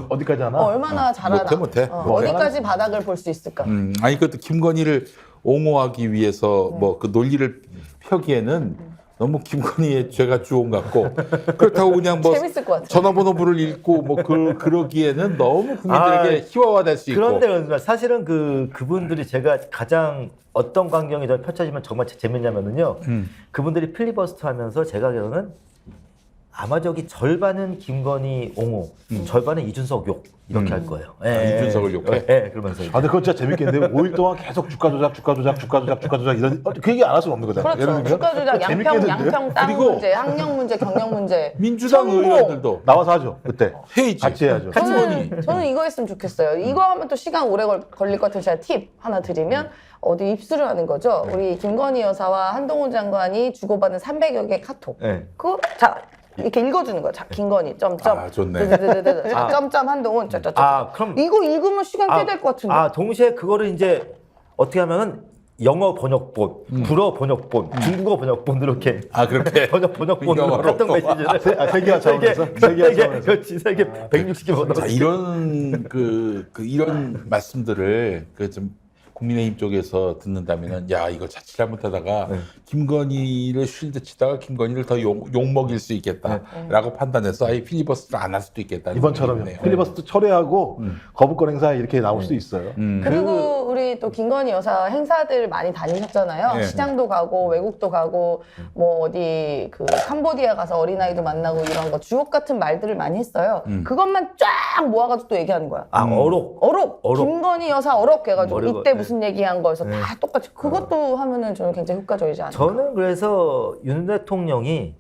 G: 어디까지 하나?
F: 얼마나 잘하나.
E: 못해.
F: 어디까지 바닥을 볼 수 있을까.
E: 아니 그것도 김건희를 옹호하기 위해서 뭐 그 논리를 펴기에는 너무 김건희의 죄가 주온 같고 그렇다고 그냥 뭐
F: 재밌을 것 같아요.
E: 전화번호부를 읽고 뭐 그러기에는 너무 국민들에게 희화화될 수 있고.
H: 그런데 사실은 그분들이 제가 가장 어떤 광경이 좀 펼쳐지면 정말 재밌냐면은요. 그분들이 필리버스터 하면서 제가 알기로는 아마 저기 절반은 김건희 옹호, 절반은 이준석 욕 이렇게 할 거예요.
E: 이준석을 욕해?
H: 예, 그러면서.
G: 아, 근데 그건 진짜 재밌겠는데 5일 동안 계속 주가 조작 이런 그 얘기 안 할 수는 없는 거잖아요.
F: 그렇죠. 주가 조작, 양평 땅
E: 그리고
F: 문제, 학령 문제, 경영 문제.
E: 민주당
F: 성공.
E: 의원들도
G: 나와서 하죠 그때.
E: 해야지.
G: 같이 해야죠.
F: 저는 이거 했으면 좋겠어요. 이거 하면 또 시간 오래 걸릴 것 같아서 제가 팁 하나 드리면 어디 입수를 하는 거죠. 우리 김건희 여사와 한동훈 장관이 주고받은 300여 개 카톡.
H: 네.
F: 그거 자 이렇게 읽어주는 거야. 자, 김건희 점점.
E: 아, 좋네.
F: 자, 점점 한동훈 점점.
H: 그럼
F: 이거 읽으면 시간 꽤 될 것 같은데.
H: 동시에 그거를 이제 어떻게 하면은 영어 번역본, 불어 번역본, 중국어 번역본 이렇게
E: 그렇게
H: 번역본으로
E: 영어로
H: 카톡
E: 또.
H: 메시지를
G: 세계화 차원에서
H: 그렇지 세계 160개 번역.
E: 자 이런 이런 말씀들을 좀 국민의힘 쪽에서 듣는다면은 야 이거 자칫 잘못하다가 김건희를 쉴드 치다가 김건희를 더 욕 먹일 수 있겠다라고 판단해서 아예 필리버스터를 안 할 수도 있겠다.
G: 이번처럼요. 필리버스터 철회하고 거부권 행사에 이렇게 나올 수도 있어요.
F: 그리고 우리 또 김건희 여사 행사들 많이 다니셨잖아요.
E: 네.
F: 시장도 가고 외국도 가고 뭐 어디 그 캄보디아 가서 어린아이도 만나고 이런 거 주옥 같은 말들을 많이 했어요. 그것만 쫙 모아가지고 또 얘기하는 거야. 어록. 김건희 여사 어록 해가지고
H: 어록.
F: 이때 무슨 얘기한 거에서 다 똑같이 그것도 하면은 저는 굉장히 효과적이지 않을까.
H: 저는 그래서 윤 대통령이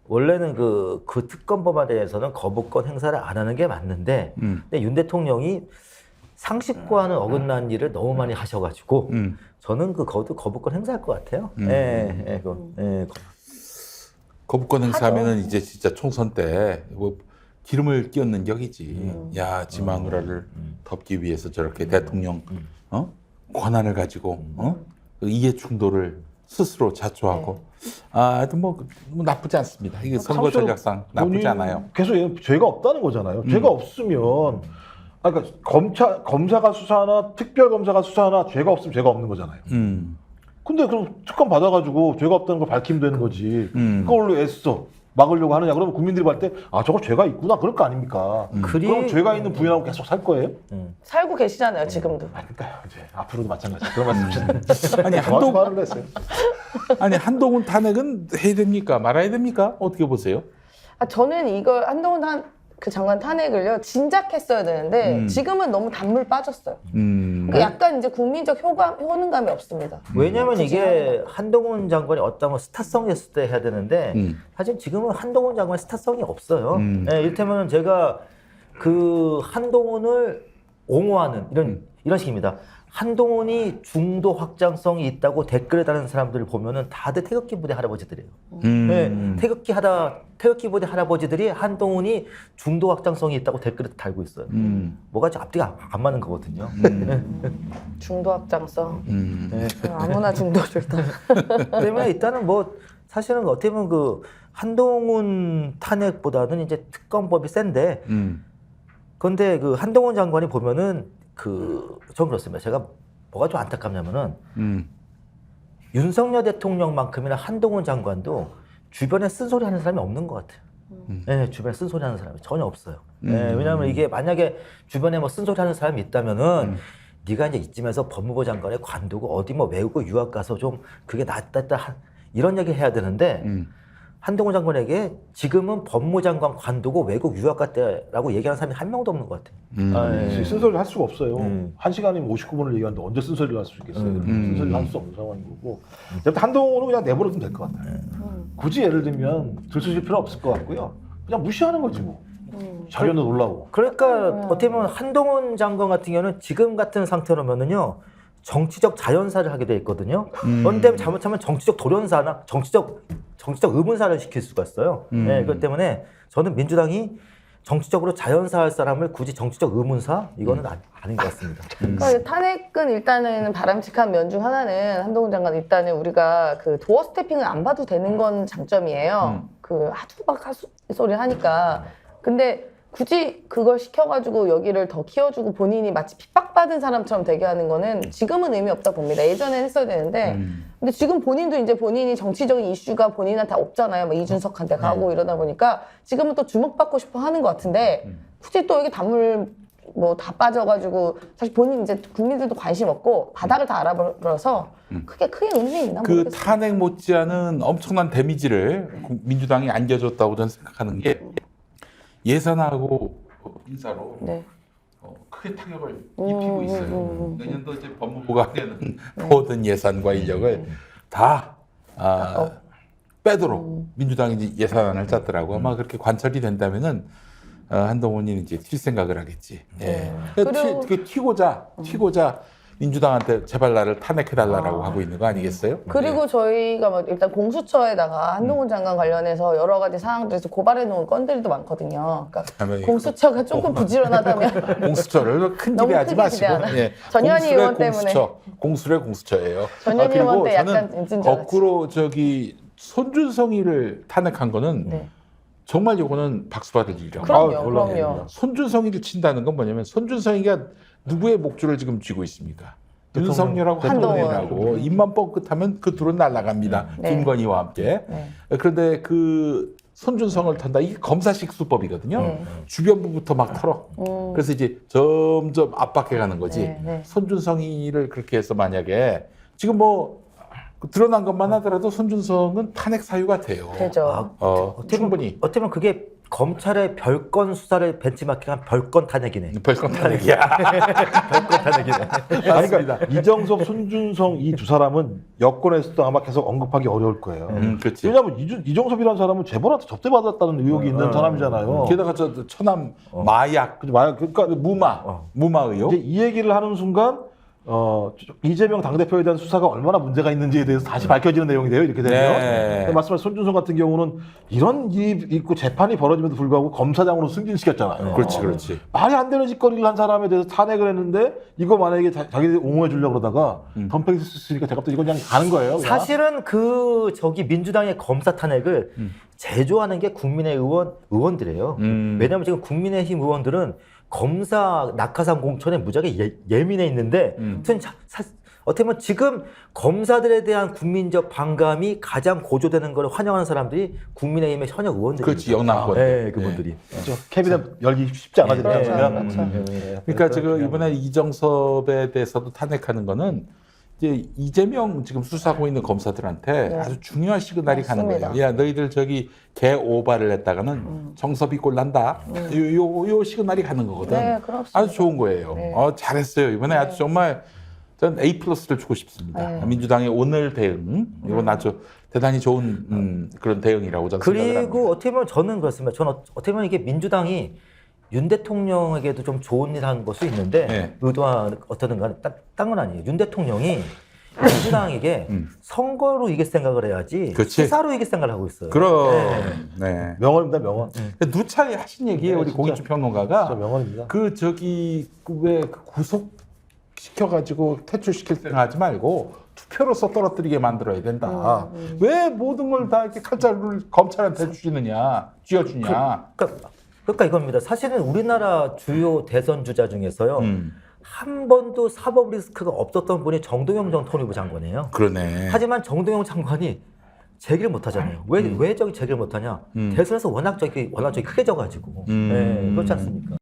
H: 원래는 그 특검법에 대해서는 거부권 행사를 안 하는 게 맞는데 근데 윤 대통령이 상식과는 어긋난 일을 너무 많이 하셔가지고 저는 거부권 행사할 것 같아요.
E: 거부권 행사하면은 이제 진짜 총선 때 뭐 기름을 끼얹는 격이지. 야 지마누라를 덮기 위해서 저렇게 대통령 권한을 가지고 그 이해 충돌을 스스로 자초하고 하여튼 뭐 나쁘지 않습니다. 이게 선거 전략상 나쁘지 않아요.
G: 계속 죄가 없다는 거잖아요. 죄가 없으면 그러니까 검사가 수사하나 특별검사가 수사하나 죄가 없으면 죄가 없는 거잖아요. 근데 그럼 특검 받아가지고 죄가 없다는 걸 밝히면 되는 거지. 그걸로 애써 막으려고 하느냐? 그러면 국민들이 볼 때 저거 죄가 있구나 그럴 거 아닙니까? 그럼 죄가 있는 부인하고 계속 살 거예요?
F: 살고 계시잖아요 지금도.
G: 그러니까요. 이제 앞으로도 마찬가지. 그런 말씀.
E: 아니
G: 말을 했어요.
E: 한동훈 탄핵은 해야 됩니까? 말아야 됩니까? 어떻게 보세요?
F: 저는 이걸 한동훈 그 장관 탄핵을요 진작했어야 되는데 지금은 너무 단물 빠졌어요. 그러니까 약간 이제 국민적 효능감이 없습니다.
H: 왜냐면 이게 한동훈 장관이 어떤 스타성이 있을 때 해야 되는데 사실 지금은 한동훈 장관 스타성이 없어요. 이를테면 제가 그 한동훈을 옹호하는 이런 식입니다. 한동훈이 중도 확장성이 있다고 댓글에 다는 사람들을 보면은 다들 태극기 부대 할아버지들이에요. 네, 태극기 부대 할아버지들이 한동훈이 중도 확장성이 있다고 댓글에 달고 있어요. 뭐가 좀 앞뒤가 안 맞는 거거든요.
F: 중도 확장성.
H: 네.
F: 아무나 중도 좋다.
H: 때문에 일단은 뭐 사실은 어떻게 보면 그 한동훈 탄핵보다는 이제 특검법이 센데 그런데 그 한동훈 장관이 보면은 전 그렇습니다. 제가 뭐가 좀 안타깝냐면은 윤석열 대통령만큼이나 한동훈 장관도 주변에 쓴소리 하는 사람이 없는 것 같아요. 네, 주변에 쓴소리 하는 사람이 전혀 없어요. 네, 왜냐하면 이게 만약에 주변에 뭐 쓴소리 하는 사람이 있다면은 네가 이제 이쯤에서 법무부 장관에 관두고 어디 뭐 외국 유학 가서 좀 그게 낫다 이런 얘기 해야 되는데 한동훈 장관에게 지금은 법무장관 관두고 외국 유학 갔다라고 얘기하는 사람이 한 명도 없는 것 같아요.
G: 쓴소리를 할 수가 없어요. 1시간이면 59분을 얘기하는데 언제 쓴소리를 할 수 있겠어요. 쓴소리를 할 수 없는 상황인 거고. 한동훈은 그냥 내버려두면 될 것 같아요. 굳이 예를 들면 들쑤실 필요 없을 것 같고요. 그냥 무시하는 거지 뭐. 자료는 올라오고.
H: 그러니까 어떻게 보면 한동훈 장관 같은 경우는 지금 같은 상태로면은요 정치적 자연사를 하게 돼 있거든요. 그런데 잘못하면 정치적 돌연사나 정치적 의문사를 시킬 수가 있어요. 네, 그렇기 때문에 저는 민주당이 정치적으로 자연사할 사람을 굳이 정치적 의문사 이거는 아닌 것 같습니다.
F: 그러니까 탄핵은 일단은 바람직한 면 중 하나는 한동훈 장관 일단은 우리가 그 도어 스태핑을 안 봐도 되는 건 장점이에요. 그 하도 막 소리 하니까. 근데 굳이 그걸 시켜가지고 여기를 더 키워주고 본인이 마치 핍박받은 사람처럼 되게 하는 거는 지금은 의미 없다 봅니다. 예전엔 했어야 되는데 근데 지금 본인도 이제 본인이 정치적인 이슈가 본인한테 없잖아요. 뭐 이준석한테 가고 이러다 보니까 지금은 또 주목받고 싶어 하는 것 같은데 굳이 또 여기 단물 뭐 다 빠져가지고 사실 본인 이제 국민들도 관심 없고 바닥을 다 알아버려서 크게 의미 있나
E: 그
F: 모르겠어요.
E: 탄핵 못지않은 엄청난 데미지를 민주당이 안겨줬다고 저는 생각하는 게 예산하고 인사로
F: 네.
E: 크게 타격을 입히고 있어요. 내년도 이제 법무부가 하려는 모든 예산과 인력을 다 빼도록 민주당이 이제 예산안을 짰더라고. 아마 그렇게 관철이 된다면은 한동훈이 이제 튈 생각을 하겠지. 예.
F: 그리고-
E: 튀고자 민주당한테 제발 나를 탄핵해달라고 하고 있는 거 아니겠어요?
F: 그리고 저희가 뭐 일단 공수처에다가 한동훈 장관 관련해서 여러 가지 사항들에서 고발해 놓은 건들도 많거든요. 그러니까
E: 다음에
F: 공수처가 조금 부지런하다면
E: 공수처를 큰
F: 너무
E: 기대하지
F: 크게
E: 마시고,
F: 기대 안
E: 예.
F: 전현희
E: 공수의
F: 의원 때문에.
E: 공수의 공수처예요.
F: 전현희
E: 그리고
F: 의원 때 약간
E: 저는
F: 인진 줄 알았지.
E: 거꾸로 손준성이를 탄핵한 거는
F: 네.
E: 정말 이거는 박수 받을 일이라고.
F: 그럼요.
E: 손준성이를 친다는 건 뭐냐면 손준성이가 누구의 목줄을 지금 쥐고 있습니까? 윤석열하고 한동훈하고 입만 뻥끗하면 그 둘은 날아갑니다.
F: 네.
E: 김건희와 함께.
F: 네.
E: 그런데 그 손준성을 탄다. 이게 검사식 수법이거든요.
F: 네.
E: 주변부부터 막 털어. 그래서 이제 점점 압박해가는 거지.
F: 네.
E: 손준성이를 그렇게 해서 만약에 지금 뭐 드러난 것만 하더라도 손준성은 탄핵 사유가 돼요.
F: 되죠.
E: 충분히.
H: 어떻게 보면 그게 검찰의 별건 수사를 벤치마킹한 별건 탄핵이네.
E: 별건 탄핵이야.
H: 별건 탄핵이네.
G: 아니, 그러니까 이정섭, 손준성 이 두 사람은 여권에서도 아마 계속 언급하기 어려울 거예요.
E: 그렇지.
G: 왜냐하면 이정섭이라는 사람은 재벌한테 접대받았다는 의혹이 있는 사람이잖아요.
E: 게다가 저 처남 마약,
G: 그러니까
E: 무마 의혹.
G: 이제 이 얘기를 하는 순간 이재명 당대표에 대한 수사가 얼마나 문제가 있는지에 대해서 다시 밝혀지는 내용이 돼요. 이렇게 되면.
E: 네.
G: 말씀하신 손준성 같은 경우는 이런 일이 있고 재판이 벌어짐에도 불구하고 검사장으로 승진시켰잖아요.
E: 그렇지.
G: 말이 안 되는 짓거리를 한 사람에 대해서 탄핵을 했는데 이거 만약에 자기들 옹호해 주려고 그러다가 덤팽이 쓰니까 제가 또 이건 그냥 가는 거예요. 그냥.
H: 사실은 민주당의 검사 탄핵을 제조하는 게 의원들이에요. 왜냐하면 지금 국민의힘 의원들은 검사 낙하산 공천에 무지하게 예민해 있는데 어떻게 보면 지금 검사들에 대한 국민적 반감이 가장 고조되는 걸 환영하는 사람들이 국민의힘의 현역 의원들입니다.
E: 그렇지, 영남권.
H: 네, 그분들이.
G: 그렇죠. 캐비넷 열기 쉽지 않아지니까.
E: 그러니까 지금 이번에 이정섭에 대해서도 탄핵하는 거는 이제 이재명 지금 수사하고 있는 검사들한테 아주 중요한 시그널이 가는 거예요. 야, 너희들 저기 개 오바를 했다가는 정섭이 꼴 난다. 요 시그널이 가는 거거든.
F: 네, 그렇습니다.
E: 아주 좋은 거예요.
F: 네.
E: 잘했어요. 이번에 아주 정말 전 A+를 주고 싶습니다.
F: 네.
E: 민주당의 오늘 대응, 이건 아주 대단히 좋은 그런 대응이라고 저는 생각을 합니다.
H: 그리고 어떻게 보면 저는 그렇습니다. 저는 어떻게 보면 이게 민주당이 윤 대통령에게도 좀 좋은 일 한 것도 있는데
E: 네.
H: 의도한 어떻든 간에 딴 건 아니에요. 윤 대통령이 민주당에게 선거로 이길 생각을 해야지
E: 그치.
H: 수사로 이길 생각을 하고 있어요.
E: 그럼 네.
G: 명언입니다, 명언.
E: 누차례 하신 얘기예요.
G: 네,
E: 우리
G: 진짜.
E: 고깃집 평론가가
G: 진짜 명언입니다.
E: 그 저기 왜 구속 시켜가지고 퇴출시킬 생각하지 말고 투표로서 떨어뜨리게 만들어야 된다. 왜 모든 걸 다 이렇게 칼자루를 검찰한테 주느냐, 쥐어주냐.
H: 그러니까 이겁니다. 사실은 우리나라 주요 대선 주자 중에서요.
E: 음.
H: 한 번도 사법 리스크가 없었던 분이 정동영 전 통일부 장관이에요.
E: 그러네.
H: 하지만 정동영 장관이 제기를 못 하잖아요. 왜 저기 제기를 못 하냐? 대선에서 워낙 저기 크게 져가지고. 네, 그렇지 않습니까?